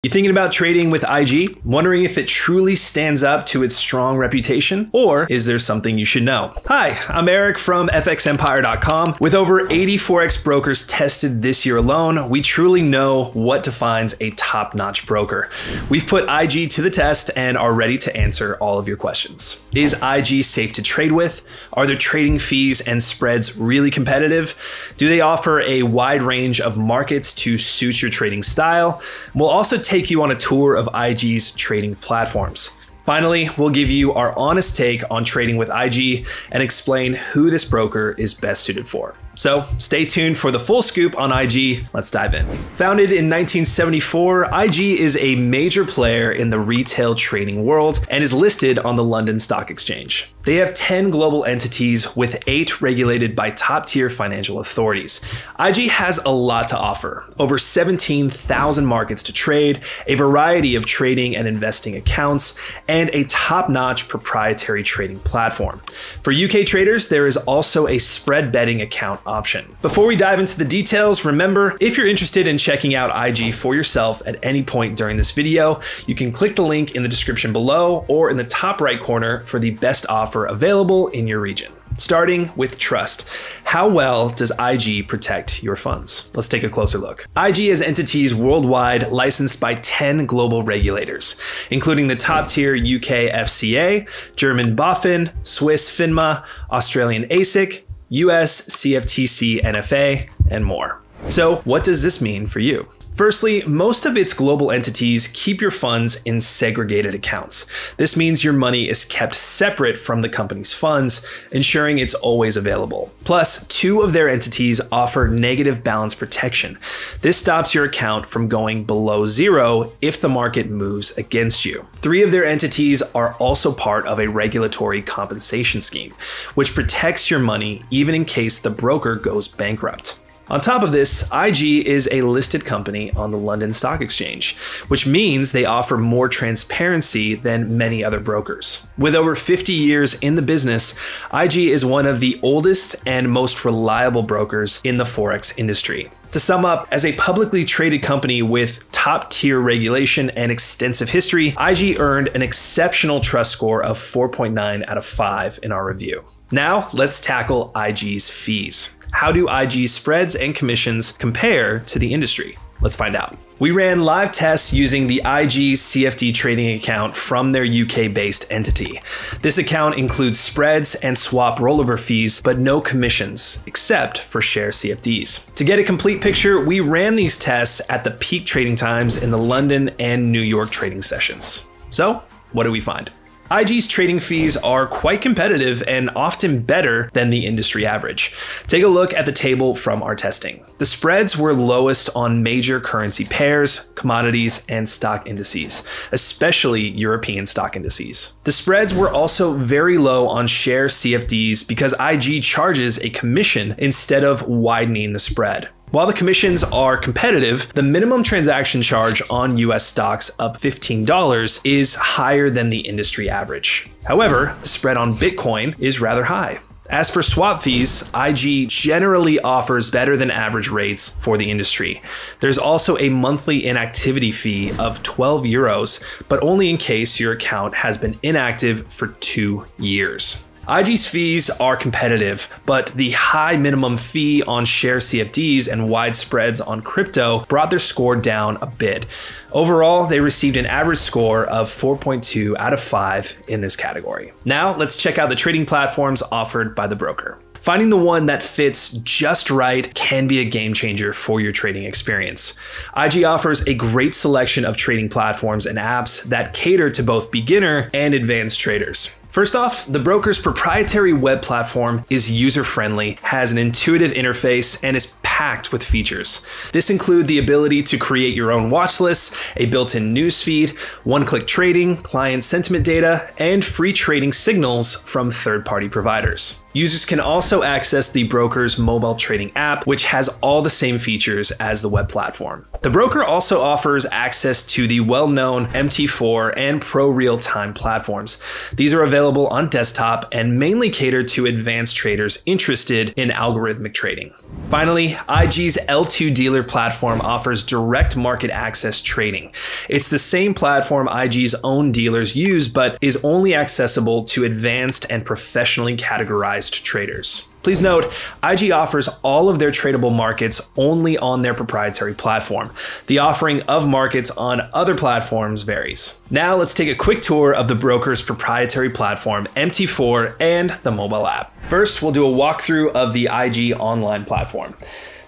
You thinking about trading with IG? Wondering if it truly stands up to its strong reputation? Or is there something you should know? Hi, I'm Eric from FXEmpire.com. With over 80 Forex brokers tested this year alone, we truly know what defines a top-notch broker. We've put IG to the test and are ready to answer all of your questions. Is IG safe to trade with? Are their trading fees and spreads really competitive? Do they offer a wide range of markets to suit your trading style? We'll also take you on a tour of IG's trading platforms. Finally, we'll give you our honest take on trading with IG and explain who this broker is best suited for. So stay tuned for the full scoop on IG. Let's dive in. Founded in 1974, IG is a major player in the retail trading world and is listed on the London Stock Exchange. They have 10 global entities with 8 regulated by top-tier financial authorities. IG has a lot to offer. Over 17,000 markets to trade, a variety of trading and investing accounts, and a top-notch proprietary trading platform. For UK traders, there is also a spread betting account option. Before we dive into the details, remember, if you're interested in checking out IG for yourself at any point during this video, you can click the link in the description below or in the top right corner for the best offer available in your region. Starting with trust. How well does IG protect your funds? Let's take a closer look. IG has entities worldwide licensed by 10 global regulators, including the top-tier UK FCA, German BaFin, Swiss FINMA, Australian ASIC, US CFTC NFA, and more. So what does this mean for you? Firstly, most of its global entities keep your funds in segregated accounts. This means your money is kept separate from the company's funds, ensuring it's always available. Plus, 2 of their entities offer negative balance protection. This stops your account from going below zero if the market moves against you. 3 of their entities are also part of a regulatory compensation scheme, which protects your money even in case the broker goes bankrupt. On top of this, IG is a listed company on the London Stock Exchange, which means they offer more transparency than many other brokers. With over 50 years in the business, IG is one of the oldest and most reliable brokers in the Forex industry. To sum up, as a publicly traded company with top-tier regulation and extensive history, IG earned an exceptional trust score of 4.9 out of 5 in our review. Now, let's tackle IG's fees. How do IG spreads and commissions compare to the industry? Let's find out. We ran live tests using the IG CFD trading account from their UK-based entity. This account includes spreads and swap rollover fees, but no commissions, except for share CFDs. To get a complete picture, we ran these tests at the peak trading times in the London and New York trading sessions. So, what do we find? IG's trading fees are quite competitive and often better than the industry average. Take a look at the table from our testing. The spreads were lowest on major currency pairs, commodities, and stock indices, especially European stock indices. The spreads were also very low on share CFDs because IG charges a commission instead of widening the spread. While the commissions are competitive, the minimum transaction charge on US stocks of $15 is higher than the industry average. However, the spread on Bitcoin is rather high. As for swap fees, IG generally offers better than average rates for the industry. There's also a monthly inactivity fee of 12 euros, but only in case your account has been inactive for 2 years. IG's fees are competitive, but the high minimum fee on share CFDs and wide spreads on crypto brought their score down a bit. Overall, they received an average score of 4.2 out of 5 in this category. Now, let's check out the trading platforms offered by the broker. Finding the one that fits just right can be a game changer for your trading experience. IG offers a great selection of trading platforms and apps that cater to both beginner and advanced traders. First off, the broker's proprietary web platform is user-friendly, has an intuitive interface, and is packed with features. This includes the ability to create your own watch lists, a built-in newsfeed, one-click trading, client sentiment data, and free trading signals from third-party providers. Users can also access the broker's mobile trading app, which has all the same features as the web platform. The broker also offers access to the well-known MT4 and ProRealTime platforms. These are available on desktop and mainly cater to advanced traders interested in algorithmic trading. Finally, IG's L2 dealer platform offers direct market access trading. It's the same platform IG's own dealers use, but is only accessible to advanced and professionally categorized traders. Please note, IG offers all of their tradable markets only on their proprietary platform. The offering of markets on other platforms varies. Now let's take a quick tour of the broker's proprietary platform, MT4, and the mobile app. First, we'll do a walkthrough of the IG online platform.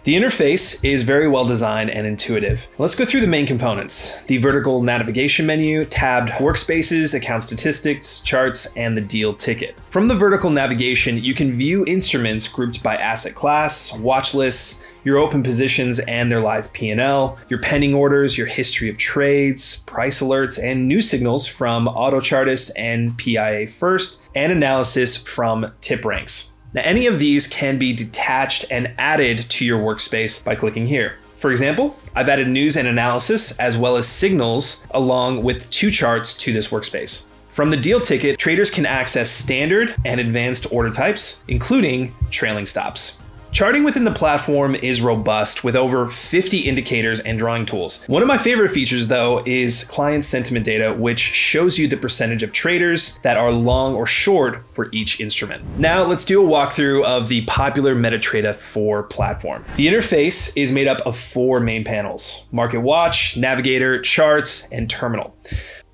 The interface is very well designed and intuitive. Let's go through the main components: the vertical navigation menu, tabbed workspaces, account statistics, charts, and the deal ticket. From the vertical navigation, you can view instruments grouped by asset class, watch lists, your open positions and their live P&L, your pending orders, your history of trades, price alerts, and new signals from AutoChartist and PIA First, and analysis from tip ranks. Now, any of these can be detached and added to your workspace by clicking here. For example, I've added news and analysis as well as signals along with 2 charts to this workspace. From the deal ticket, traders can access standard and advanced order types, including trailing stops. Charting within the platform is robust with over 50 indicators and drawing tools. One of my favorite features though is client sentiment data, which shows you the percentage of traders that are long or short for each instrument. Now let's do a walkthrough of the popular MetaTrader 4 platform. The interface is made up of 4 main panels: Market Watch, Navigator, Charts, and Terminal.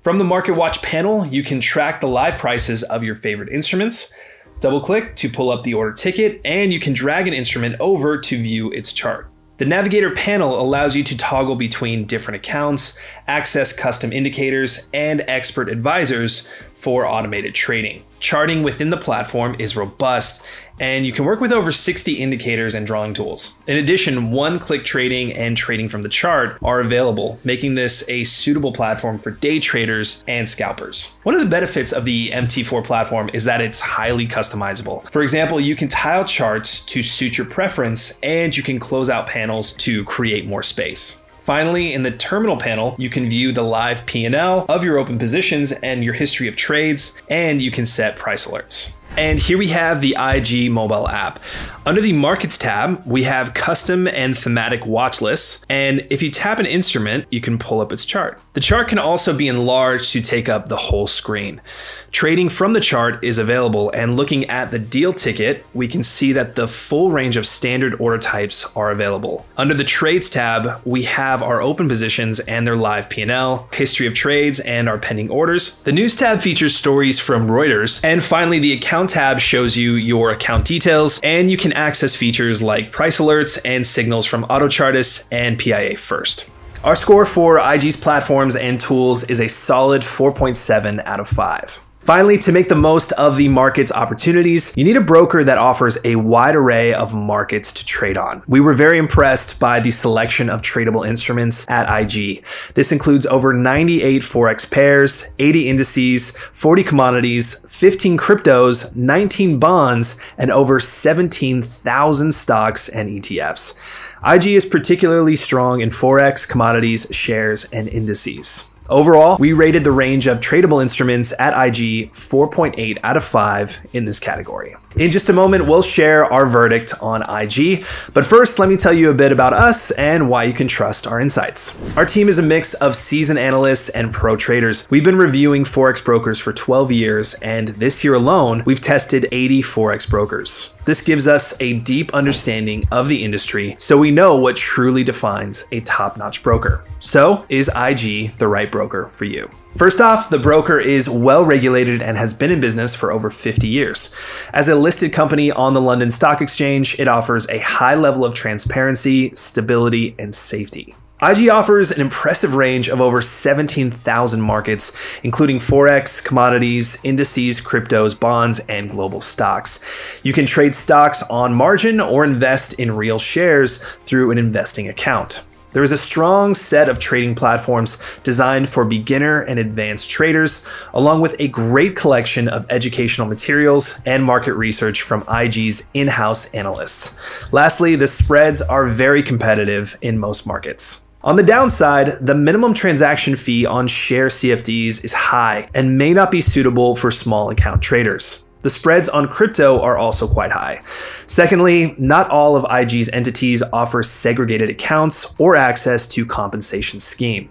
From the Market Watch panel, you can track the live prices of your favorite instruments. Double-click to pull up the order ticket, and you can drag an instrument over to view its chart. The Navigator panel allows you to toggle between different accounts, access custom indicators, and expert advisors for automated trading. Charting within the platform is robust, and you can work with over 60 indicators and drawing tools. In addition, one-click trading and trading from the chart are available, making this a suitable platform for day traders and scalpers. One of the benefits of the MT4 platform is that it's highly customizable. For example, you can tile charts to suit your preference, and you can close out panels to create more space. Finally, in the terminal panel, you can view the live P&L of your open positions and your history of trades, and you can set price alerts. And here we have the IG mobile app. Under the Markets tab, we have custom and thematic watch lists. And if you tap an instrument, you can pull up its chart. The chart can also be enlarged to take up the whole screen. Trading from the chart is available, and looking at the deal ticket, we can see that the full range of standard order types are available. Under the Trades tab, we have our open positions and their live P&L, history of trades, and our pending orders. The News tab features stories from Reuters. And finally, the Account tab shows you your account details, and you can access features like price alerts and signals from AutoChartist and PIA First. Our score for IG's platforms and tools is a solid 4.7 out of 5. Finally, to make the most of the market's opportunities, you need a broker that offers a wide array of markets to trade on. We were very impressed by the selection of tradable instruments at IG. This includes over 98 Forex pairs, 80 indices, 40 commodities, 15 cryptos, 19 bonds, and over 17,000 stocks and ETFs. IG is particularly strong in Forex, commodities, shares, and indices. Overall, we rated the range of tradable instruments at IG 4.8 out of 5 in this category. In just a moment, we'll share our verdict on IG, but first, let me tell you a bit about us and why you can trust our insights. Our team is a mix of seasoned analysts and pro traders. We've been reviewing Forex brokers for 12 years, and this year alone, we've tested 80 Forex brokers. This gives us a deep understanding of the industry, so we know what truly defines a top-notch broker. So, is IG the right broker for you? First off, the broker is well regulated and has been in business for over 50 years. As a listed company on the London Stock Exchange, it offers a high level of transparency, stability, and safety. IG offers an impressive range of over 17,000 markets, including Forex, commodities, indices, cryptos, bonds, and global stocks. You can trade stocks on margin or invest in real shares through an investing account. There is a strong set of trading platforms designed for beginner and advanced traders, along with a great collection of educational materials and market research from IG's in-house analysts. Lastly, the spreads are very competitive in most markets. On the downside, the minimum transaction fee on share CFDs is high and may not be suitable for small account traders. The spreads on crypto are also quite high. Secondly, not all of IG's entities offer segregated accounts or access to compensation scheme.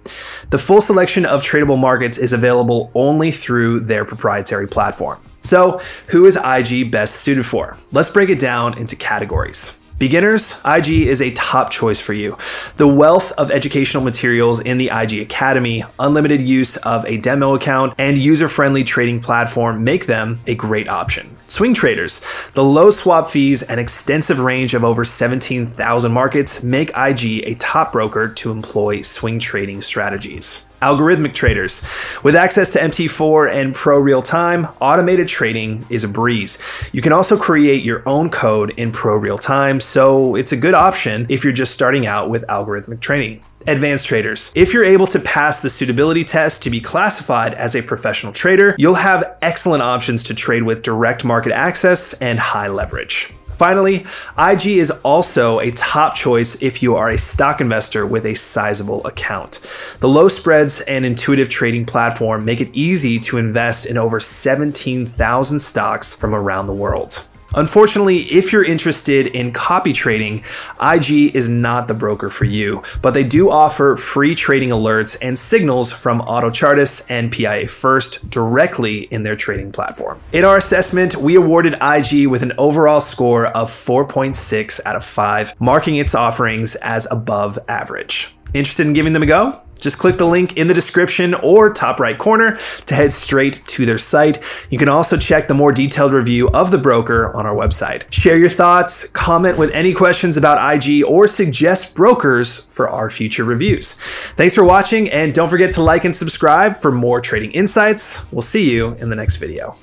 The full selection of tradable markets is available only through their proprietary platform. So, who is IG best suited for? Let's break it down into categories. Beginners, IG is a top choice for you. The wealth of educational materials in the IG Academy, unlimited use of a demo account, and user-friendly trading platform make them a great option. Swing traders, the low swap fees and extensive range of over 17,000 markets make IG a top broker to employ swing trading strategies. Algorithmic traders. With access to MT4 and ProRealTime, automated trading is a breeze. You can also create your own code in ProRealTime, so it's a good option if you're just starting out with algorithmic trading. Advanced traders. If you're able to pass the suitability test to be classified as a professional trader, you'll have excellent options to trade with direct market access and high leverage. Finally, IG is also a top choice if you are a stock investor with a sizable account. The low spreads and intuitive trading platform make it easy to invest in over 17,000 stocks from around the world. Unfortunately, if you're interested in copy trading, IG is not the broker for you, but they do offer free trading alerts and signals from AutoChartis and PIA First directly in their trading platform. In our assessment, we awarded IG with an overall score of 4.6 out of 5, marking its offerings as above average. Interested in giving them a go? Just click the link in the description or top right corner to head straight to their site. You can also check the more detailed review of the broker on our website. Share your thoughts, comment with any questions about IG, or suggest brokers for our future reviews. Thanks for watching, and don't forget to like and subscribe for more trading insights. We'll see you in the next video.